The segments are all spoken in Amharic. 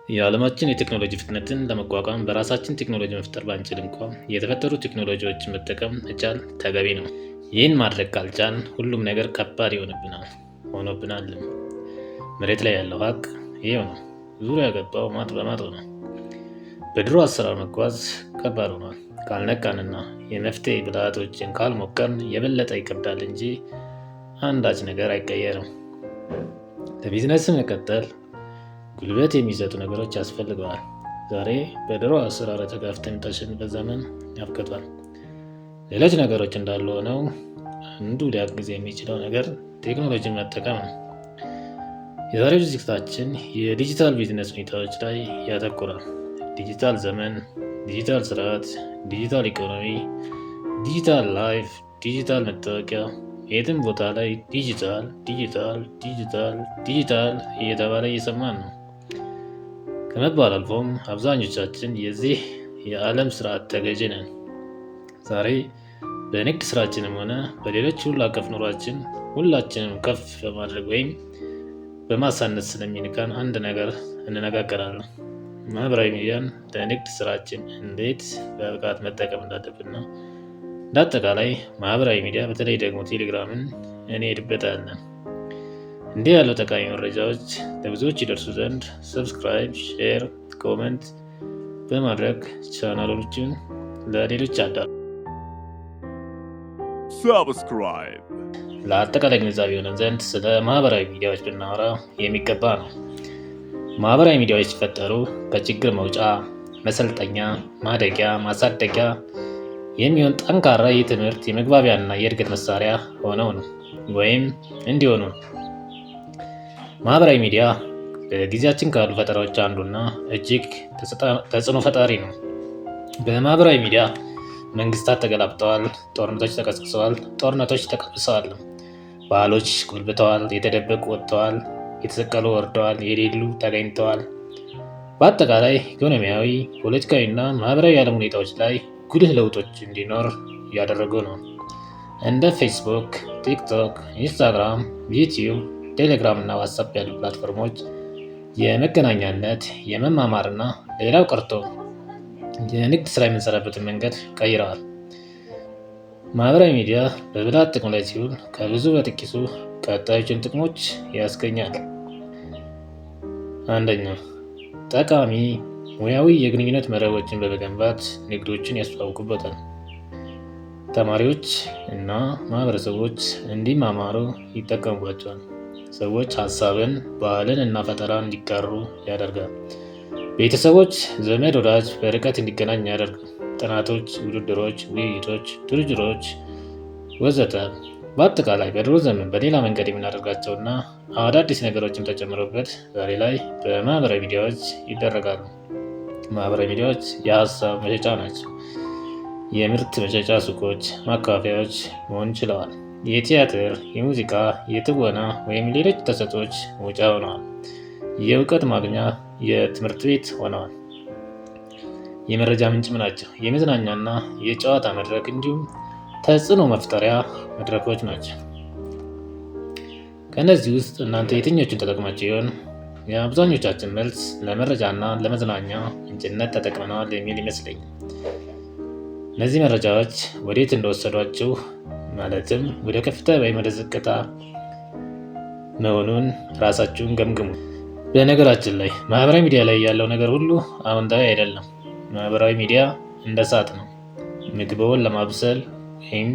የዓለማችን የቴክኖሎጂ ፍጥነትን ለመቋቋም በራሳችን ቴክኖሎጂ መፍጠር ባንችል እንኳን የተፈጠሩ ቴክኖሎጂዎችን መጠቀም መቻል ተገቢ ነው። ይህን ማድረግ ካልቻልን ሁሉም ነገር ከባድ ሆኖብናልም። መሬት ላይ ያለው ሀቅ ይሄው ነው። ዙሪያ ገባው ማጥ በማጥ ነው። በድሮ አሰራር መጓዝ ከባድ ሆኗል። ካልነቃንና የመፍትሄ ብልሃቶችን ካልሞከርን የበለጠ ይከብዳል እንጂ አንዳች ነገር አይቀየርም። ለቢዝነስ መቀጠል ጉልበት የሚሰጡ ነገሮች ያስፈልገዋል። ዛሬ በድሮ አሰራር ተጋፍተን የምታሸንፈት ዘመን ያብቅቷል። ሌሎች ነገሮች እንዳሉ ሆነው አንዱ ሊያግዝ የሚችለው ነገር ቴክኖሎጂን መጠቀም ነው። የዛሬው ዝግጅታችን የዲጂታል ቢዝነስ ሁኔታዎች ላይ ያተኩራል። ዲጂታል ዘመን፣ ዲጂታል ስርዓት፣ ዲጂታል ኢኮኖሚ፣ ዲጂታል ላይፍ፣ ዲጂታል መታወቂያ፣ የትም ቦታ ላይ ዲጂታል ዲጂታል ዲጂታል ዲጂታል እየተባለ እየሰማን ነው። ከመባል አልፎም አብዛኞቻችን የዚህ የዓለም ስርዓት ተገዥ ነን። ዛሬ በንግድ ስራችንም ሆነ በሌሎች ሁሉ አቀፍ ኑሯችን ሁላችንም ከፍ በማድረግ ወይም በማሳነስ ስለሚንካን አንድ ነገር እንነጋገራለን። ማህበራዊ ሚዲያን ለንግድ ስራችን እንዴት በብቃት መጠቀም እንዳለብን ነው። እንዳጠቃላይ ማህበራዊ ሚዲያ በተለይ ደግሞ ቴሌግራምን እንሄድበታለን። እንዲህ ያለው ጠቃሚ መረጃዎች ለብዙዎች ይደርሱ ዘንድ ሰብስክራይብ፣ ሼር፣ ኮመንት በማድረግ ቻናሎችን ለሌሎች አዳርሱ። ሰብስክራይብ ለአጠቃላይ ግንዛቤ የሆነን ዘንድ ስለ ማህበራዊ ሚዲያዎች ብናወራ የሚገባ ነው። ማህበራዊ ሚዲያዎች ሲፈጠሩ ከችግር መውጫ፣ መሰልጠኛ፣ ማደጊያ፣ ማሳደጊያ የሚሆን ጠንካራ የትምህርት የመግባቢያና የእድገት መሳሪያ ሆነው ነው ወይም እንዲሆኑ ነው። ማህበራዊ ሚዲያ በጊዜያችን ካሉ ፈጠራዎች አንዱና እጅግ ተጽዕኖ ፈጣሪ ነው። በማህበራዊ ሚዲያ መንግስታት ተገላብጠዋል፣ ጦርነቶች ተቀስቅሰዋል፣ ጦርነቶች ተቀብሰዋል፣ ባህሎች ጎልብተዋል፣ የተደበቁ ወጥተዋል፣ የተሰቀሉ ወርደዋል፣ የሌሉ ተገኝተዋል። በአጠቃላይ ኢኮኖሚያዊ፣ ፖለቲካዊና ማህበራዊ የዓለም ሁኔታዎች ላይ ጉልህ ለውጦች እንዲኖር እያደረጉ ነው። እንደ ፌስቡክ፣ ቲክቶክ፣ ኢንስታግራም፣ ዩቲዩብ፣ ቴሌግራም እና ዋትስአፕ ያሉ ፕላትፎርሞች የመገናኛነት፣ የመማማርና ሌላው ቀርቶ የንግድ ስራ የምንሰራበትን መንገድ ቀይረዋል። ማህበራዊ ሚዲያ በብልሃት ጥቅም ላይ ሲውል ከብዙ በጥቂቱ ቀጣዮችን ጥቅሞች ያስገኛል። አንደኛ፣ ጠቃሚ ሙያዊ የግንኙነት መረቦችን በመገንባት ንግዶችን ያስተዋውቁበታል። ተማሪዎች እና ማህበረሰቦች እንዲማማሩ ይጠቀሙባቸዋል። ሰዎች ሀሳብን፣ ባህልን እና ፈጠራ እንዲጋሩ ያደርጋል። ቤተሰቦች፣ ዘመድ፣ ወዳጅ በርቀት እንዲገናኝ ያደርጋል። ጥናቶች፣ ውድድሮች፣ ውይይቶች፣ ድርድሮች ወዘተ። በአጠቃላይ በድሮ ዘመን በሌላ መንገድ የምናደርጋቸውና አዳዲስ ነገሮችም ተጨምሮበት ዛሬ ላይ በማህበራዊ ሚዲያዎች ይደረጋሉ። ማህበራዊ ሚዲያዎች የሀሳብ መሸጫ ናቸው። የምርት መሸጫ ሱቆች፣ ማከፋፈያዎች መሆን ችለዋል። የቲያትር፣ የሙዚቃ፣ የትወና ወይም ሌሎች ተሰጥኦዎች መውጫ ሆነዋል። የእውቀት ማግኛ የትምህርት ቤት ሆነዋል። የመረጃ ምንጭም ናቸው። የመዝናኛና የጨዋታ መድረክ እንዲሁም ተጽዕኖ መፍጠሪያ መድረኮች ናቸው። ከእነዚህ ውስጥ እናንተ የትኞቹን ተጠቅማችሁ ይሆን? የአብዛኞቻችን መልስ ለመረጃና ለመዝናኛ ምንጭነት ተጠቅመነዋል የሚል ይመስለኛል። እነዚህ መረጃዎች ወዴት እንደወሰዷችሁ ማለትም ወደ ከፍታ ወይም ወደ ዝቅታ መሆኑን ራሳችሁን ገምግሙ። በነገራችን ላይ ማህበራዊ ሚዲያ ላይ ያለው ነገር ሁሉ አዎንታዊ አይደለም። ማህበራዊ ሚዲያ እንደ እሳት ነው። ምግብዎን ለማብሰል ወይም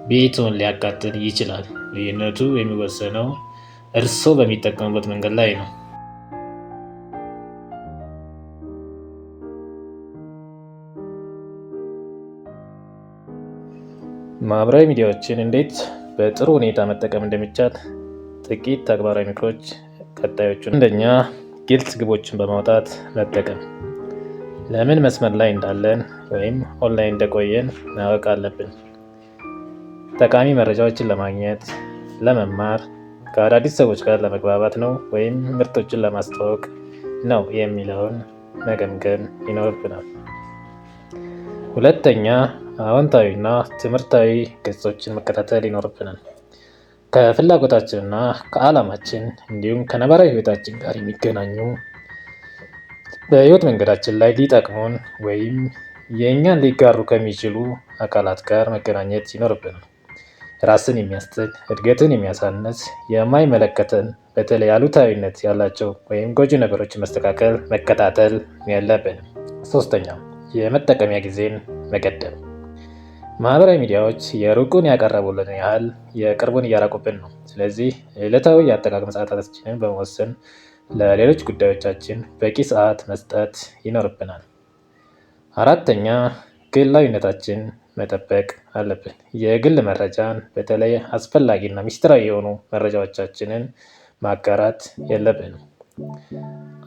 ቤትዎን ሊያቃጥል ይችላል። ልዩነቱ የሚወሰነው እርስዎ በሚጠቀሙበት መንገድ ላይ ነው። ማህበራዊ ሚዲያዎችን እንዴት በጥሩ ሁኔታ መጠቀም እንደሚቻል ጥቂት ተግባራዊ ምክሮች ቀጣዮቹን። አንደኛ፣ ግልጽ ግቦችን በማውጣት መጠቀም። ለምን መስመር ላይ እንዳለን ወይም ኦንላይን እንደቆየን ማወቅ አለብን። ጠቃሚ መረጃዎችን ለማግኘት፣ ለመማር፣ ከአዳዲስ ሰዎች ጋር ለመግባባት ነው ወይም ምርቶችን ለማስተዋወቅ ነው የሚለውን መገምገም ይኖርብናል። ሁለተኛ፣ አዎንታዊና ትምህርታዊ ገጾችን መከታተል ይኖርብናል። ከፍላጎታችንና ከዓላማችን እንዲሁም ከነባራዊ ህይወታችን ጋር የሚገናኙ በህይወት መንገዳችን ላይ ሊጠቅሙን ወይም የእኛን ሊጋሩ ከሚችሉ አካላት ጋር መገናኘት ይኖርብናል። ራስን የሚያስጥል፣ እድገትን የሚያሳንስ፣ የማይመለከተን በተለይ አሉታዊነት ያላቸው ወይም ጎጂ ነገሮችን መከታተል የለብንም። ሶስተኛው የመጠቀሚያ ጊዜን መገደብ። ማህበራዊ ሚዲያዎች የሩቁን ያቀረቡልን ያህል የቅርቡን እያራቁብን ነው። ስለዚህ ዕለታዊ የአጠቃቀም ሰዓታችንን በመወሰን ለሌሎች ጉዳዮቻችን በቂ ሰዓት መስጠት ይኖርብናል። አራተኛ ግላዊነታችን መጠበቅ አለብን። የግል መረጃን በተለይ አስፈላጊና ሚስጥራዊ የሆኑ መረጃዎቻችንን ማጋራት የለብንም።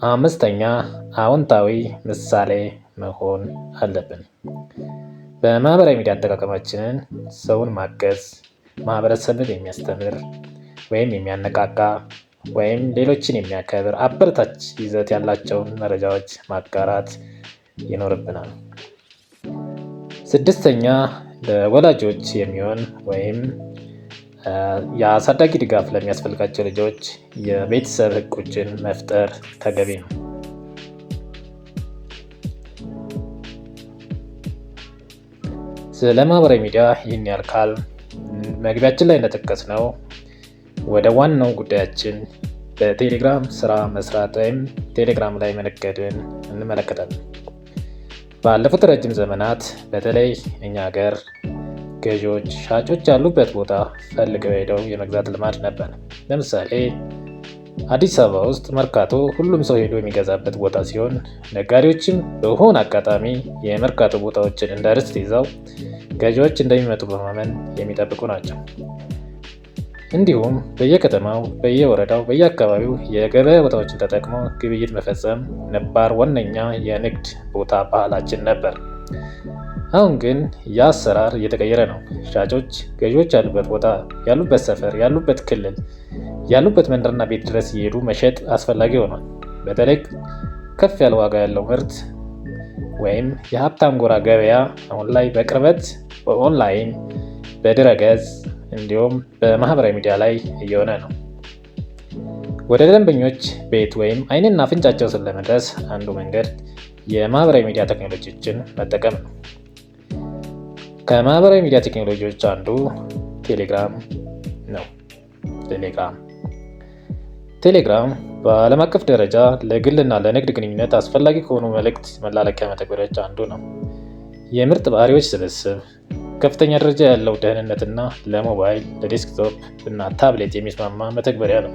አምስተኛ አዎንታዊ ምሳሌ መሆን አለብን። በማህበራዊ ሚዲያ አጠቃቀማችንን ሰውን ማገዝ፣ ማህበረሰብን የሚያስተምር ወይም የሚያነቃቃ ወይም ሌሎችን የሚያከብር አበረታች ይዘት ያላቸውን መረጃዎች ማጋራት ይኖርብናል። ስድስተኛ ለወላጆች የሚሆን ወይም የአሳዳጊ ድጋፍ ለሚያስፈልጋቸው ልጆች የቤተሰብ ህጎችን መፍጠር ተገቢ ነው። ስለ ማህበራዊ ሚዲያ ይህን ያህል መግቢያችን ላይ እንደጠቀስነው ወደ ዋናው ጉዳያችን በቴሌግራም ስራ መስራት ወይም ቴሌግራም ላይ መነገድን እንመለከታለን። ባለፉት ረጅም ዘመናት በተለይ እኛ ሀገር ገዢዎች ሻጮች ያሉበት ቦታ ፈልገው ሄደው የመግዛት ልማድ ነበር። ለምሳሌ አዲስ አበባ ውስጥ መርካቶ ሁሉም ሰው ሄዶ የሚገዛበት ቦታ ሲሆን ነጋዴዎችም በሆነ አጋጣሚ የመርካቶ ቦታዎችን እንደ ርስት ይዘው ገዢዎች እንደሚመጡ በማመን የሚጠብቁ ናቸው። እንዲሁም በየከተማው፣ በየወረዳው፣ በየአካባቢው የገበያ ቦታዎችን ተጠቅሞ ግብይት መፈጸም ነባር ዋነኛ የንግድ ቦታ ባህላችን ነበር። አሁን ግን ያ አሰራር እየተቀየረ ነው። ሻጮች ገዢዎች ያሉበት ቦታ፣ ያሉበት ሰፈር፣ ያሉበት ክልል፣ ያሉበት መንደርና ቤት ድረስ እየሄዱ መሸጥ አስፈላጊ ሆኗል። በተለይ ከፍ ያለ ዋጋ ያለው ምርት ወይም የሀብታም ጎራ ገበያ አሁን ላይ በቅርበት በኦንላይን፣ በድረገጽ እንዲሁም በማህበራዊ ሚዲያ ላይ እየሆነ ነው። ወደ ደንበኞች ቤት ወይም ዓይንና አፍንጫቸው ስር ለመድረስ አንዱ መንገድ የማህበራዊ ሚዲያ ቴክኖሎጂዎችን መጠቀም ነው። ከማህበራዊ ሚዲያ ቴክኖሎጂዎች አንዱ ቴሌግራም ነው። ቴሌግራም በዓለም አቀፍ ደረጃ ለግልና ለንግድ ግንኙነት አስፈላጊ ከሆኑ መልእክት መላላኪያ መተግበሪያዎች አንዱ ነው። የምርጥ ባህሪዎች ስብስብ፣ ከፍተኛ ደረጃ ያለው ደህንነትና ለሞባይል፣ ለዴስክቶፕ እና ታብሌት የሚስማማ መተግበሪያ ነው።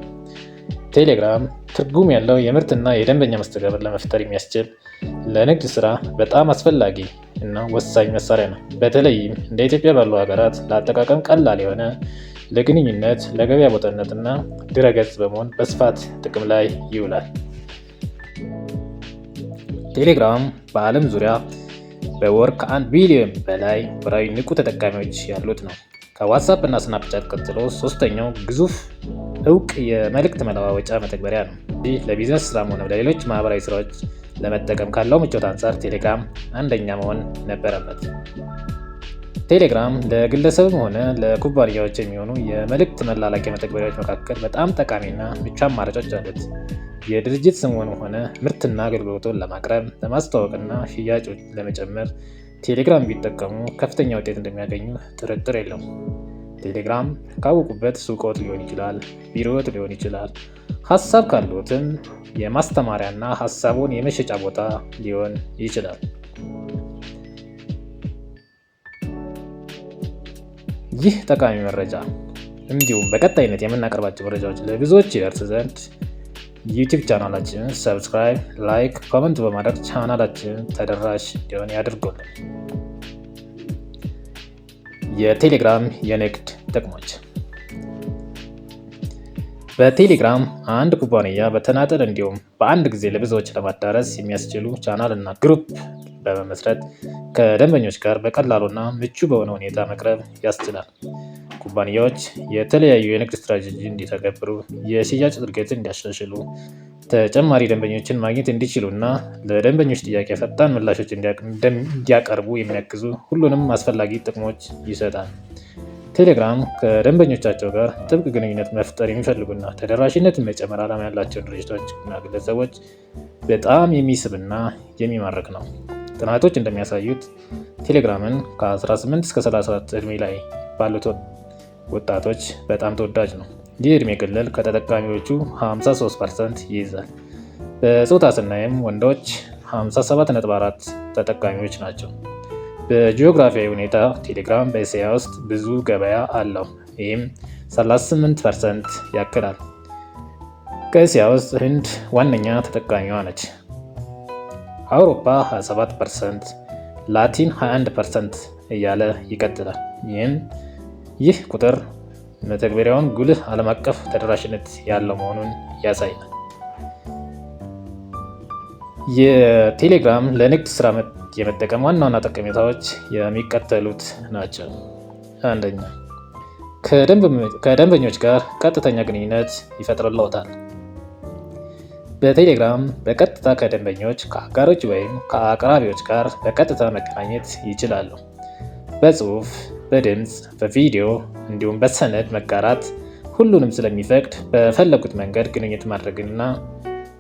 ቴሌግራም ትርጉም ያለው የምርትና የደንበኛ መስተጋብር ለመፍጠር የሚያስችል ለንግድ ስራ በጣም አስፈላጊ እና ወሳኝ መሳሪያ ነው። በተለይም እንደ ኢትዮጵያ ባሉ ሀገራት ለአጠቃቀም ቀላል የሆነ ለግንኙነት፣ ለገበያ ቦታነት እና ድረገጽ በመሆን በስፋት ጥቅም ላይ ይውላል። ቴሌግራም በዓለም ዙሪያ በወር ከ1 ቢሊዮን በላይ ወራዊ ንቁ ተጠቃሚዎች ያሉት ነው። ከዋትስአፕ እና ስናፕቻት ቀጥሎ ሶስተኛው ግዙፍ እውቅ የመልእክት መለዋወጫ መተግበሪያ ነው። ይህ ለቢዝነስ ስራም ሆነ ለሌሎች ማህበራዊ ስራዎች ለመጠቀም ካለው ምቾት አንጻር ቴሌግራም አንደኛ መሆን ነበረበት። ቴሌግራም ለግለሰብም ሆነ ለኩባንያዎች የሚሆኑ የመልእክት መላላኪያ መተግበሪያዎች መካከል በጣም ጠቃሚና ምቹ አማራጮች አሉት። የድርጅት ስሙን ሆነ ምርትና አገልግሎቱን ለማቅረብ፣ ለማስተዋወቅና ሽያጮች ለመጨመር ቴሌግራም ቢጠቀሙ ከፍተኛ ውጤት እንደሚያገኙ ጥርጥር የለውም። ቴሌግራም ካወቁበት ሱቆት ሊሆን ይችላል፣ ቢሮዎት ሊሆን ይችላል። ሀሳብ ካሉትም የማስተማሪያና ሀሳቡን የመሸጫ ቦታ ሊሆን ይችላል። ይህ ጠቃሚ መረጃ እንዲሁም በቀጣይነት የምናቀርባቸው መረጃዎች ለብዙዎች ይደርስ ዘንድ ዩቲዩብ ቻናላችንን ሰብስክራይብ፣ ላይክ፣ ኮመንት በማድረግ ቻናላችንን ተደራሽ እንዲሆን ያድርጉልን። የቴሌግራም የንግድ ጥቅሞች። በቴሌግራም አንድ ኩባንያ በተናጠል እንዲሁም በአንድ ጊዜ ለብዙዎች ለማዳረስ የሚያስችሉ ቻናል እና ግሩፕ በመመስረት ከደንበኞች ጋር በቀላሉና ምቹ በሆነ ሁኔታ መቅረብ ያስችላል። ኩባንያዎች የተለያዩ የንግድ ስትራቴጂ እንዲተገብሩ፣ የሽያጭ እድገትን እንዲያሻሽሉ፣ ተጨማሪ ደንበኞችን ማግኘት እንዲችሉ እና ለደንበኞች ጥያቄ ፈጣን ምላሾች እንዲያቀርቡ የሚያግዙ ሁሉንም አስፈላጊ ጥቅሞች ይሰጣል። ቴሌግራም ከደንበኞቻቸው ጋር ጥብቅ ግንኙነት መፍጠር የሚፈልጉና ተደራሽነትን መጨመር ዓላማ ያላቸውን ድርጅቶች እና ግለሰቦች በጣም የሚስብና የሚማርክ ነው። ጥናቶች እንደሚያሳዩት ቴሌግራምን ከ18 እስከ 34 ዕድሜ ላይ ባሉት ወጣቶች በጣም ተወዳጅ ነው። ይህ ዕድሜ ክልል ከተጠቃሚዎቹ 53% ይይዛል። በጾታ ስናይም ወንዶች 57.4 ተጠቃሚዎች ናቸው። በጂኦግራፊያዊ ሁኔታ ቴሌግራም በእስያ ውስጥ ብዙ ገበያ አለው። ይህም 38% ያክላል። ከእስያ ውስጥ ህንድ ዋነኛ ተጠቃሚዋ ነች። አውሮፓ 27%፣ ላቲን 21% እያለ ይቀጥላል። ይህ ቁጥር መተግበሪያውን ጉልህ ዓለም አቀፍ ተደራሽነት ያለው መሆኑን ያሳያል። የቴሌግራም ለንግድ ስራ የመጠቀም ዋና ዋና ጠቀሜታዎች የሚከተሉት ናቸው። አንደኛ፣ ከደንበኞች ጋር ቀጥተኛ ግንኙነት ይፈጥርልዎታል። በቴሌግራም በቀጥታ ከደንበኞች፣ ከአጋሮች ወይም ከአቅራቢዎች ጋር በቀጥታ መገናኘት ይችላሉ። በጽሁፍ፣ በድምፅ፣ በቪዲዮ እንዲሁም በሰነድ መጋራት ሁሉንም ስለሚፈቅድ በፈለጉት መንገድ ግንኙነት ማድረግንና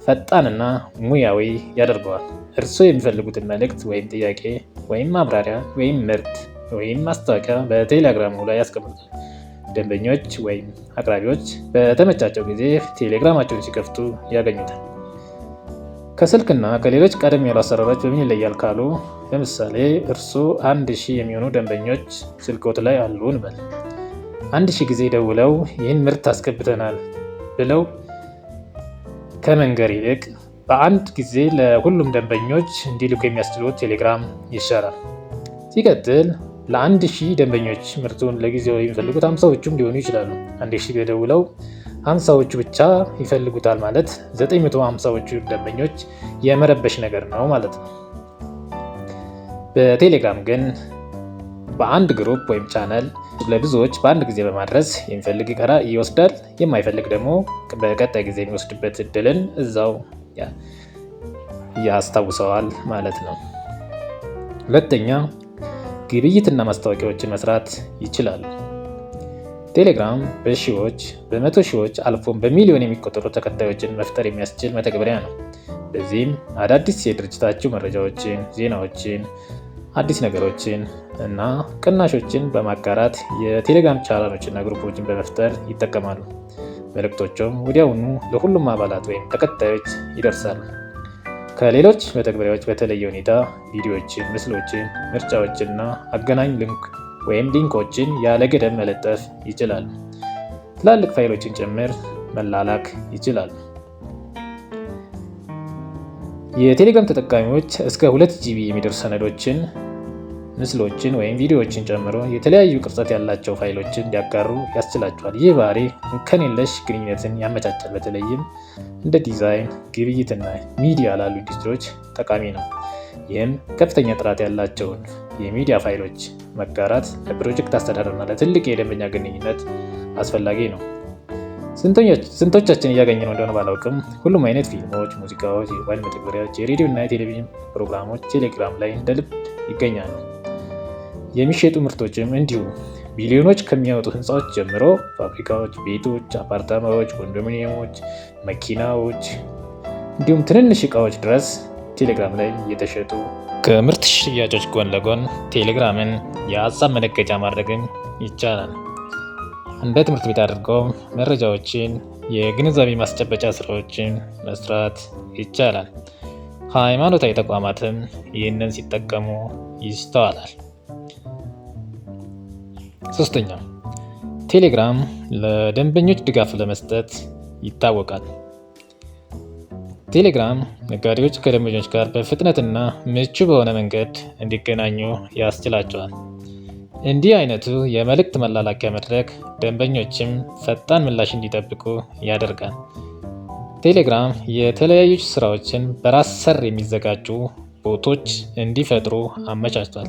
ፈጣንና ሙያዊ ያደርገዋል። እርስዎ የሚፈልጉትን መልእክት ወይም ጥያቄ ወይም ማብራሪያ ወይም ምርት ወይም ማስታወቂያ በቴሌግራሙ ላይ ያስቀምጣል። ደንበኞች ወይም አቅራቢዎች በተመቻቸው ጊዜ ቴሌግራማቸውን ሲከፍቱ ያገኙታል። ከስልክና ከሌሎች ቀደም ያሉ አሰራሮች በምን ይለያል ካሉ፣ ለምሳሌ እርስዎ 1000 የሚሆኑ ደንበኞች ስልክዎት ላይ አሉ እንበል። 1000 ጊዜ ደውለው ይህን ምርት አስገብተናል ብለው ከመንገር ይልቅ በአንድ ጊዜ ለሁሉም ደንበኞች እንዲልኩ የሚያስችሉት ቴሌግራም ይሻላል። ሲቀጥል ለ1000 ደንበኞች ምርቱን ለጊዜው የሚፈልጉት 50ዎቹም ሊሆኑ ይችላሉ። 1000 ደውለው 50ዎቹ ብቻ ይፈልጉታል ማለት 950ዎቹ ደንበኞች የመረበሽ ነገር ነው ማለት ነው። በቴሌግራም ግን በአንድ ግሩፕ ወይም ቻነል ለብዙዎች በአንድ ጊዜ በማድረስ የሚፈልግ ይቀራ ይወስዳል፣ የማይፈልግ ደግሞ በቀጣይ ጊዜ የሚወስድበት እድልን እዛው ያስታውሰዋል ማለት ነው። ሁለተኛ፣ ግብይትና ማስታወቂያዎችን መስራት ይችላሉ። ቴሌግራም በሺዎች በመቶ ሺዎች አልፎም በሚሊዮን የሚቆጠሩ ተከታዮችን መፍጠር የሚያስችል መተግበሪያ ነው። በዚህም አዳዲስ የድርጅታችሁ መረጃዎችን፣ ዜናዎችን፣ አዲስ ነገሮችን እና ቅናሾችን በማጋራት የቴሌግራም ቻናሎችና ግሩፖችን በመፍጠር ይጠቀማሉ። መልእክቶቹም ወዲያውኑ ለሁሉም አባላት ወይም ተከታዮች ይደርሳሉ። ከሌሎች መተግበሪያዎች በተለየ ሁኔታ ቪዲዮዎችን፣ ምስሎችን፣ ምርጫዎችን እና አገናኝ ሊንኮችን ያለ ገደብ መለጠፍ ይችላሉ። ትላልቅ ፋይሎችን ጭምር መላላክ ይችላሉ። የቴሌግራም ተጠቃሚዎች እስከ 2 ጂቢ የሚደርሱ ሰነዶችን፣ ምስሎችን ወይም ቪዲዮዎችን ጨምሮ የተለያዩ ቅርጸት ያላቸው ፋይሎችን እንዲያጋሩ ያስችላቸዋል። ይህ ባህሪ እንከን የለሽ ግንኙነትን ያመቻቻል። በተለይም እንደ ዲዛይን፣ ግብይትና ሚዲያ ላሉ ኢንዱስትሪዎች ጠቃሚ ነው። ይህም ከፍተኛ ጥራት ያላቸውን የሚዲያ ፋይሎች መጋራት ለፕሮጀክት አስተዳደርና ለትልቅ የደንበኛ ግንኙነት አስፈላጊ ነው። ስንቶቻችን እያገኘነው እንደሆነ ባላውቅም ሁሉም አይነት ፊልሞች፣ ሙዚቃዎች፣ የሞባይል መተግበሪያዎች፣ የሬዲዮ እና የቴሌቪዥን ፕሮግራሞች ቴሌግራም ላይ እንደ ልብ ይገኛሉ። የሚሸጡ ምርቶችም እንዲሁ ቢሊዮኖች ከሚያወጡ ህንፃዎች ጀምሮ ፋብሪካዎች፣ ቤቶች፣ አፓርታማዎች፣ ኮንዶሚኒየሞች፣ መኪናዎች እንዲሁም ትንንሽ እቃዎች ድረስ ቴሌግራም ላይ እየተሸጡ ከምርት ሽያጮች ጎን ለጎን ቴሌግራምን የሀሳብ መነገጃ ማድረግን ይቻላል። እንደ ትምህርት ቤት አድርገው መረጃዎችን፣ የግንዛቤ ማስጨበጫ ስራዎችን መስራት ይቻላል። ሃይማኖታዊ ተቋማትም ይህንን ሲጠቀሙ ይስተዋላል። ሶስተኛ፣ ቴሌግራም ለደንበኞች ድጋፍ ለመስጠት ይታወቃል። ቴሌግራም ነጋዴዎች ከደንበኞች ጋር በፍጥነትና ምቹ በሆነ መንገድ እንዲገናኙ ያስችላቸዋል። እንዲህ አይነቱ የመልእክት መላላኪያ መድረክ ደንበኞችም ፈጣን ምላሽ እንዲጠብቁ ያደርጋል። ቴሌግራም የተለያዩ ስራዎችን በራስ ሰር የሚዘጋጁ ቦቶች እንዲፈጥሩ አመቻችቷል።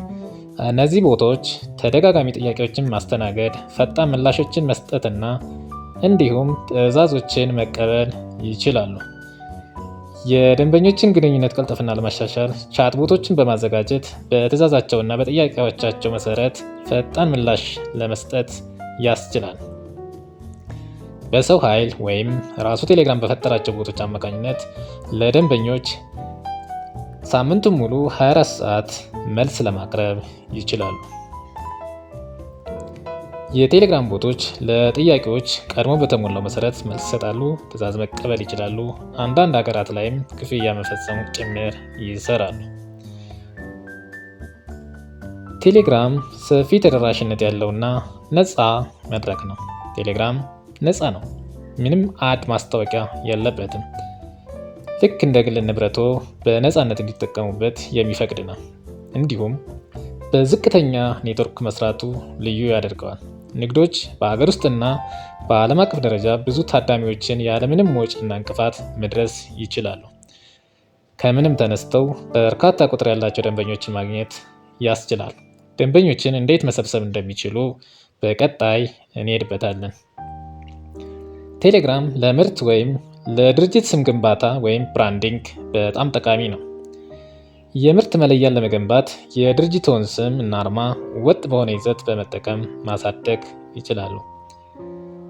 እነዚህ ቦቶች ተደጋጋሚ ጥያቄዎችን ማስተናገድ፣ ፈጣን ምላሾችን መስጠትና እንዲሁም ትዕዛዞችን መቀበል ይችላሉ። የደንበኞችን ግንኙነት ቀልጥፍና ለማሻሻል ቻት ቦቶችን በማዘጋጀት በትዕዛዛቸውና በጥያቄዎቻቸው መሰረት ፈጣን ምላሽ ለመስጠት ያስችላል። በሰው ኃይል ወይም ራሱ ቴሌግራም በፈጠራቸው ቦቶች አማካኝነት ለደንበኞች ሳምንቱን ሙሉ 24 ሰዓት መልስ ለማቅረብ ይችላሉ። የቴሌግራም ቦቶች ለጥያቄዎች ቀድሞ በተሞላው መሰረት መልስ ይሰጣሉ፣ ትዕዛዝ መቀበል ይችላሉ፣ አንዳንድ ሀገራት ላይም ክፍያ መፈጸሙ ጭምር ይሰራሉ። ቴሌግራም ሰፊ ተደራሽነት ያለውና ነፃ መድረክ ነው። ቴሌግራም ነፃ ነው፣ ምንም አድ ማስታወቂያ የለበትም። ልክ እንደ ግል ንብረቶ በነፃነት እንዲጠቀሙበት የሚፈቅድ ነው። እንዲሁም በዝቅተኛ ኔትወርክ መስራቱ ልዩ ያደርገዋል። ንግዶች በሀገር ውስጥና በዓለም አቀፍ ደረጃ ብዙ ታዳሚዎችን ያለምንም ወጪና እንቅፋት መድረስ ይችላሉ። ከምንም ተነስተው በርካታ ቁጥር ያላቸው ደንበኞችን ማግኘት ያስችላል። ደንበኞችን እንዴት መሰብሰብ እንደሚችሉ በቀጣይ እንሄድበታለን። ቴሌግራም ለምርት ወይም ለድርጅት ስም ግንባታ ወይም ብራንዲንግ በጣም ጠቃሚ ነው። የምርት መለያን ለመገንባት የድርጅቶን ስም እና አርማ ወጥ በሆነ ይዘት በመጠቀም ማሳደግ ይችላሉ።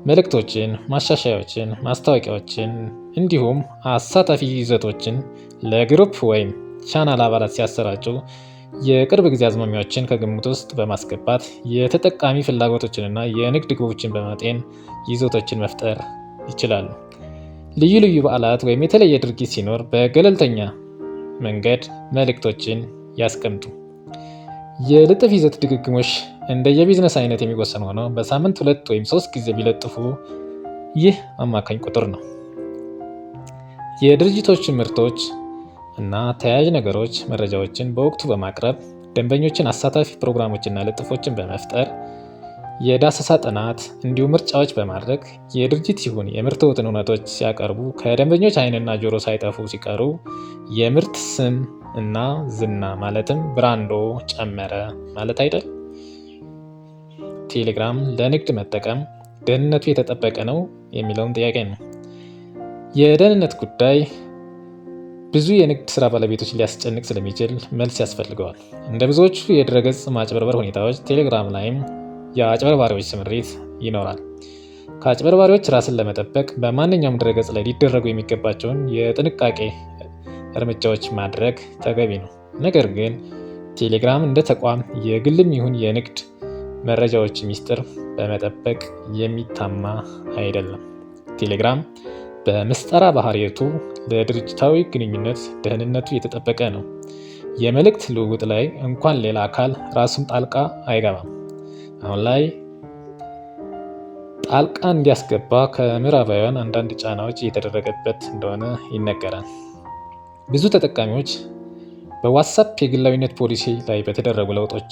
መልእክቶችን፣ ማሻሻያዎችን፣ ማስታወቂያዎችን እንዲሁም አሳታፊ ይዘቶችን ለግሩፕ ወይም ቻናል አባላት ሲያሰራጩ የቅርብ ጊዜ አዝማሚያዎችን ከግምት ውስጥ በማስገባት የተጠቃሚ ፍላጎቶችንና የንግድ ግቦችን በማጤን ይዘቶችን መፍጠር ይችላሉ። ልዩ ልዩ በዓላት ወይም የተለየ ድርጊት ሲኖር በገለልተኛ መንገድ መልእክቶችን ያስቀምጡ። የልጥፍ ይዘት ድግግሞሽ እንደየቢዝነስ አይነት የሚወሰን ሆኖ በሳምንት 2 ወይም 3 ጊዜ ቢለጥፉ ይህ አማካኝ ቁጥር ነው። የድርጅቶችን ምርቶች እና ተያያዥ ነገሮች መረጃዎችን በወቅቱ በማቅረብ ደንበኞችን አሳታፊ ፕሮግራሞችና ልጥፎችን በመፍጠር የዳሰሳ ጥናት እንዲሁም ምርጫዎች በማድረግ የድርጅት ይሁን የምርትዎትን እውነቶች ሲያቀርቡ ከደንበኞች ዓይንና ጆሮ ሳይጠፉ ሲቀሩ የምርት ስም እና ዝና ማለትም ብራንዶ ጨመረ ማለት አይደል? ቴሌግራም ለንግድ መጠቀም ደህንነቱ የተጠበቀ ነው የሚለውን ጥያቄ ነው። የደህንነት ጉዳይ ብዙ የንግድ ስራ ባለቤቶች ሊያስጨንቅ ስለሚችል መልስ ያስፈልገዋል። እንደ ብዙዎቹ የድረገጽ ማጭበርበር ሁኔታዎች ቴሌግራም ላይም የአጭበርባሪዎች ስምሪት ይኖራል። ከአጭበርባሪዎች ራስን ለመጠበቅ በማንኛውም ድረገጽ ላይ ሊደረጉ የሚገባቸውን የጥንቃቄ እርምጃዎች ማድረግ ተገቢ ነው። ነገር ግን ቴሌግራም እንደ ተቋም የግልም ይሁን የንግድ መረጃዎች ሚስጥር በመጠበቅ የሚታማ አይደለም። ቴሌግራም በምስጠራ ባህሪያቱ ለድርጅታዊ ግንኙነት ደህንነቱ የተጠበቀ ነው። የመልእክት ልውውጥ ላይ እንኳን ሌላ አካል ራሱን ጣልቃ አይገባም። አሁን ላይ ጣልቃ እንዲያስገባ ከምዕራባውያን አንዳንድ ጫናዎች እየተደረገበት እንደሆነ ይነገራል። ብዙ ተጠቃሚዎች በዋትስአፕ የግላዊነት ፖሊሲ ላይ በተደረጉ ለውጦች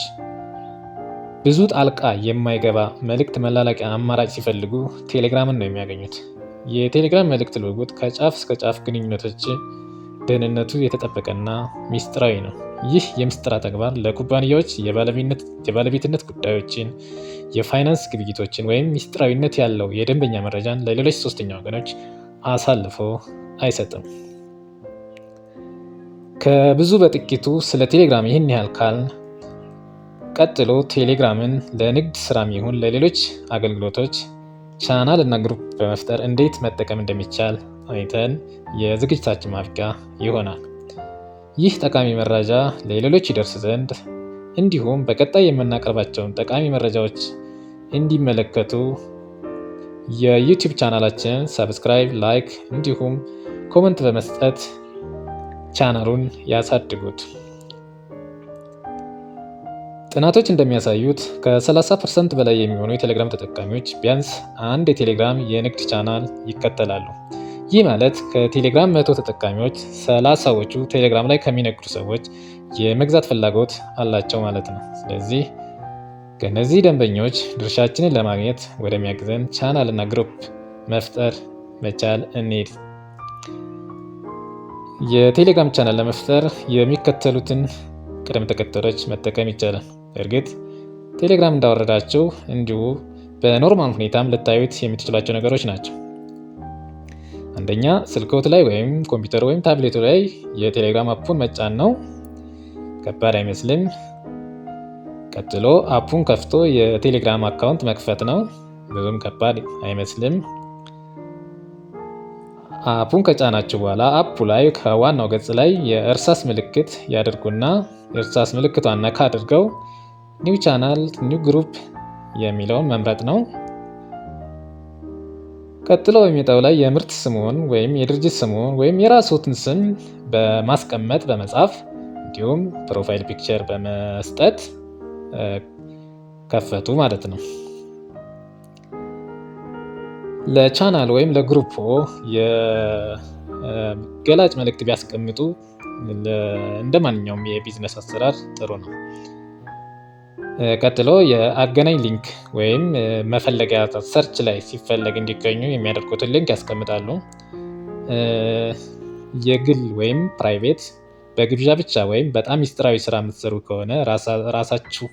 ብዙ ጣልቃ የማይገባ መልእክት መላላኪያ አማራጭ ሲፈልጉ ቴሌግራምን ነው የሚያገኙት። የቴሌግራም መልእክት ልውውጥ ከጫፍ እስከ ጫፍ ግንኙነቶች ደህንነቱ የተጠበቀና ሚስጥራዊ ነው። ይህ የምስጢራ ተግባር ለኩባንያዎች የባለቤትነት ጉዳዮችን፣ የፋይናንስ ግብይቶችን ወይም ሚስጥራዊነት ያለው የደንበኛ መረጃን ለሌሎች ሶስተኛ ወገኖች አሳልፎ አይሰጥም። ከብዙ በጥቂቱ ስለ ቴሌግራም ይህን ያህል ካልን ቀጥሎ ቴሌግራምን ለንግድ ስራም ይሁን ለሌሎች አገልግሎቶች ቻናል እና ግሩፕ በመፍጠር እንዴት መጠቀም እንደሚቻል አይተን የዝግጅታችን ማብቂያ ይሆናል። ይህ ጠቃሚ መረጃ ለሌሎች ይደርስ ዘንድ እንዲሁም በቀጣይ የምናቀርባቸውን ጠቃሚ መረጃዎች እንዲመለከቱ የዩቲዩብ ቻናላችንን ሰብስክራይብ፣ ላይክ እንዲሁም ኮመንት በመስጠት ቻናሉን ያሳድጉት። ጥናቶች እንደሚያሳዩት ከ30% በላይ የሚሆኑ የቴሌግራም ተጠቃሚዎች ቢያንስ አንድ የቴሌግራም የንግድ ቻናል ይከተላሉ። ይህ ማለት ከቴሌግራም 100 ተጠቃሚዎች 30ዎቹ ቴሌግራም ላይ ከሚነግዱ ሰዎች የመግዛት ፍላጎት አላቸው ማለት ነው። ስለዚህ ከነዚህ ደንበኞች ድርሻችንን ለማግኘት ወደሚያግዘን ቻናል እና ግሩፕ መፍጠር መቻል እንሂድ። የቴሌግራም ቻናል ለመፍጠር የሚከተሉትን ቅደም ተከተሎች መጠቀም ይቻላል። እርግጥ ቴሌግራም እንዳወረዳቸው እንዲሁ በኖርማል ሁኔታም ልታዩት የምትችሏቸው ነገሮች ናቸው። አንደኛ ስልክዎት ላይ ወይም ኮምፒውተር ወይም ታብሌቱ ላይ የቴሌግራም አፑን መጫን ነው። ከባድ አይመስልም። ቀጥሎ አፑን ከፍቶ የቴሌግራም አካውንት መክፈት ነው። ብዙም ከባድ አይመስልም። አፑን ከጫናችሁ በኋላ አፑ ላይ ከዋናው ገጽ ላይ የእርሳስ ምልክት ያደርጉና የእርሳስ ምልክቷን ነካ አድርገው ኒው ቻናል ኒው ግሩፕ የሚለውን መምረጥ ነው። ቀጥሎ በሚመጣው ላይ የምርት ስሙን ወይም የድርጅት ስሙን ወይም የራስዎትን ስም በማስቀመጥ በመጻፍ እንዲሁም ፕሮፋይል ፒክቸር በመስጠት ከፈቱ ማለት ነው። ለቻናል ወይም ለግሩፕ የገላጭ መልእክት ቢያስቀምጡ እንደ ማንኛውም የቢዝነስ አሰራር ጥሩ ነው። ቀጥሎ የአገናኝ ሊንክ ወይም መፈለጊያ ሰርች ላይ ሲፈለግ እንዲገኙ የሚያደርጉትን ሊንክ ያስቀምጣሉ። የግል ወይም ፕራይቬት በግብዣ ብቻ ወይም በጣም ሚስጥራዊ ስራ የምትሰሩ ከሆነ ራሳችሁ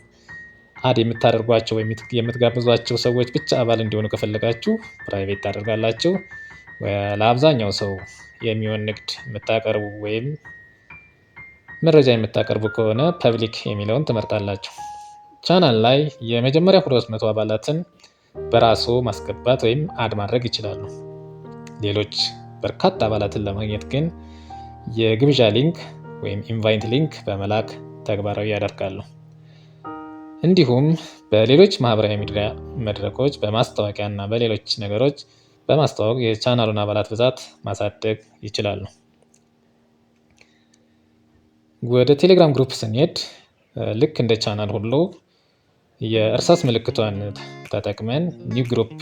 አድ የምታደርጓቸው ወይም የምትጋብዟቸው ሰዎች ብቻ አባል እንዲሆኑ ከፈለጋችሁ ፕራይቬት ታደርጋላችሁ። ለአብዛኛው ሰው የሚሆን ንግድ የምታቀርቡ ወይም መረጃ የምታቀርቡ ከሆነ ፐብሊክ የሚለውን ትመርጣላችሁ። ቻናል ላይ የመጀመሪያ 200 አባላትን በራሱ ማስገባት ወይም አድ ማድረግ ይችላሉ። ሌሎች በርካታ አባላትን ለማግኘት ግን የግብዣ ሊንክ ወይም ኢንቫይት ሊንክ በመላክ ተግባራዊ ያደርጋሉ። እንዲሁም በሌሎች ማህበራዊ ሚዲያ መድረኮች በማስታወቂያ እና በሌሎች ነገሮች በማስተዋወቅ የቻናሉን አባላት ብዛት ማሳደግ ይችላሉ። ወደ ቴሌግራም ግሩፕ ስንሄድ ልክ እንደ ቻናል ሁሉ የእርሳስ ምልክቷን ተጠቅመን ኒው ግሩፕ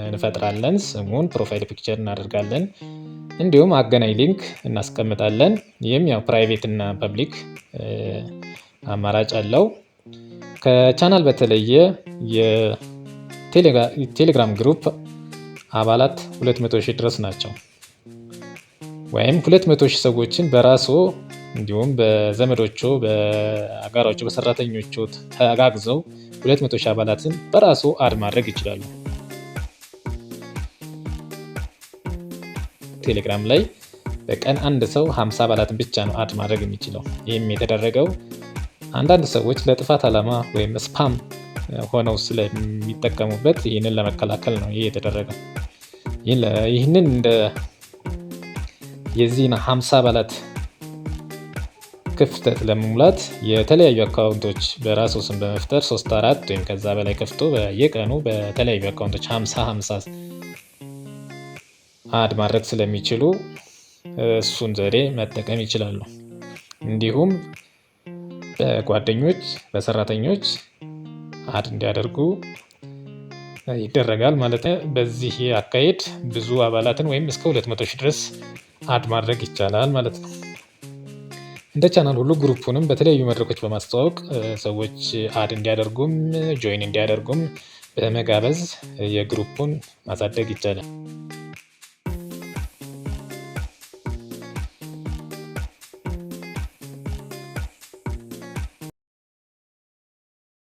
እንፈጥራለን። ስሙን ፕሮፋይል ፒክቸር እናደርጋለን። እንዲሁም አገናኝ ሊንክ እናስቀምጣለን። ይህም ያው ፕራይቬት እና ፐብሊክ አማራጭ አለው። ከቻናል በተለየ የቴሌግራም ግሩፕ አባላት 200,000 ድረስ ናቸው። ወይም 200,000 ሰዎችን በራስዎ እንዲሁም በዘመዶቹ፣ በአጋሮቹ፣ በሰራተኞቹ ተጋግዘው 200,000 አባላትን በራስዎ አድ ማድረግ ይችላሉ። ቴሌግራም ላይ በቀን አንድ ሰው 50 አባላትን ብቻ ነው አድ ማድረግ የሚችለው። ይህም የተደረገው አንዳንድ ሰዎች ለጥፋት ዓላማ ወይም ስፓም ሆነው ስለሚጠቀሙበት ይህንን ለመከላከል ነው ይህ የተደረገው። ይህንን እንደ የዚህን 50 አባላት ክፍተት ለመሙላት የተለያዩ አካውንቶች በራሱ ስም በመፍጠር 3-4 ወይም ከዛ በላይ ከፍቶ በየቀኑ በተለያዩ አካውንቶች 50 አድ ማድረግ ስለሚችሉ እሱን ዘዴ መጠቀም ይችላሉ። እንዲሁም በጓደኞች፣ በሰራተኞች አድ እንዲያደርጉ ይደረጋል ማለት ነው። በዚህ አካሄድ ብዙ አባላትን ወይም እስከ 200,000 ድረስ አድ ማድረግ ይቻላል ማለት ነው። እንደ ቻናል ሁሉ ግሩፑንም በተለያዩ መድረኮች በማስተዋወቅ ሰዎች አድ እንዲያደርጉም ጆይን እንዲያደርጉም በመጋበዝ የግሩፑን ማሳደግ ይቻላል።